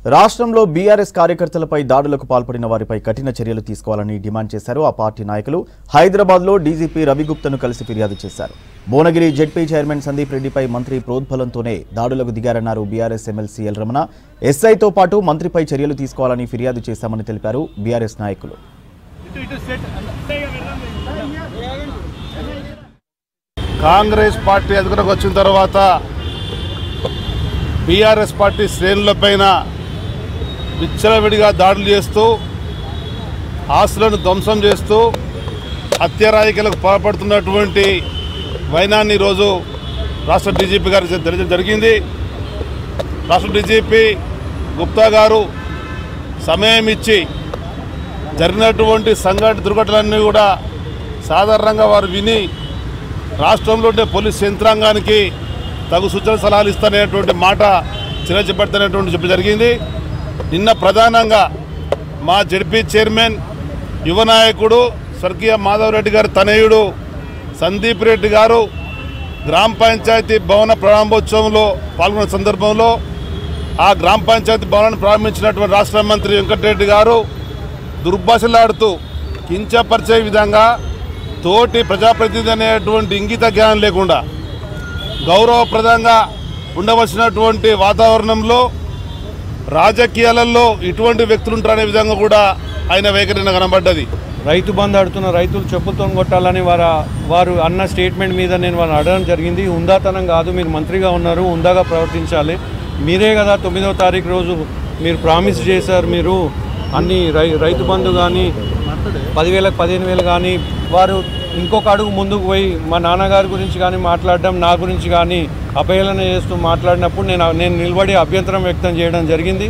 రాష్ట్రంలో బీఆర్ఎస్ కార్యకర్తలపై దాడులకు పాల్పడిన వారిపై కఠిన చర్యలు తీసుకోవాలని డిమాండ్ చేశారు ఆ పార్టీ నాయకులు. హైదరాబాద్లో డీజీపీ రవిగుప్తను కలిసి ఫిర్యాదు చేశారు. భువనగిరి జెడ్పీ చైర్మన్ సందీప్ రెడ్డిపై మంత్రి ప్రోద్బలంతోనే దాడులకు దిగారన్నారు బీఆర్ఎస్ ఎమ్మెల్సీ ఎల్ రమణ. ఎస్ఐతో పాటు మంత్రిపై చర్యలు తీసుకోవాలని ఫిర్యాదు చేశామని తెలిపారు బీఆర్ఎస్ నాయకులు. కాంగ్రెస్ పార్టీ అధికారంలోకి వచ్చిన తర్వాత బీఆర్ఎస్ పార్టీ శ్రేణులపైన విచ్చలవిడిగా దాడులు చేస్తూ ఆస్తులను ధ్వంసం చేస్తూ హత్యారాజకీయాలకు పాల్పడుతున్నటువంటి వైనాన్ని ఈరోజు రాష్ట్ర డీజీపీ గారు తెలియజేయడం జరిగింది. రాష్ట్ర డీజీపీ గుప్తా గారు సమయం ఇచ్చి జరిగినటువంటి దుర్ఘటనలన్నీ కూడా సాధారణంగా వారు విని రాష్ట్రంలోనే పోలీస్ యంత్రాంగానికి తగు సూచన సలహాలు ఇస్తాననేటువంటి మాట చిరచెబడతానటువంటి చెప్పి జరిగింది. నిన్న ప్రధానంగా మా జెడ్పీ చైర్మన్ యువ నాయకుడు స్వర్గీయ మాధవ్ రెడ్డి గారి తనయుడు సందీప్ రెడ్డి గారు గ్రామ పంచాయతీ భవన ప్రారంభోత్సవంలో పాల్గొన్న సందర్భంలో ఆ గ్రామ పంచాయతీ భవనాన్ని ప్రారంభించినటువంటి రాష్ట్ర మంత్రి వెంకటరెడ్డి గారు దుర్భాషలాడుతూ కించపరిచే విధంగా తోటి ప్రజాప్రతినిధి అనేటువంటి ఇంగిత జ్ఞానం లేకుండా గౌరవప్రదంగా ఉండవలసినటువంటి వాతావరణంలో రాజకీయాలలో ఇటువంటి వ్యక్తులు ఉంటారనే విధంగా కూడా ఆయన వైఖరిన కనబడ్డది. రైతు బంధు ఆడుతున్న రైతులు చెప్పులతో కొట్టాలని వారు అన్న స్టేట్మెంట్ మీద నేను వారిని అడగడం జరిగింది. హుందాతనం కాదు, మీరు మంత్రిగా ఉన్నారు, హుందాగా ప్రవర్తించాలి. మీరే కదా 9వ తారీఖు రోజు మీరు ప్రామిస్ చేశారు, మీరు అన్ని రైతు బంధు కానీ 10,000 15,000 కానీ వారు ఇంకొక అడుగు ముందుకు పోయి మా నాన్నగారి గురించి కానీ మాట్లాడడం, నా గురించి కానీ అపహేళన చేస్తూ మాట్లాడినప్పుడు నేను నిలబడి అభ్యంతరం వ్యక్తం చేయడం జరిగింది.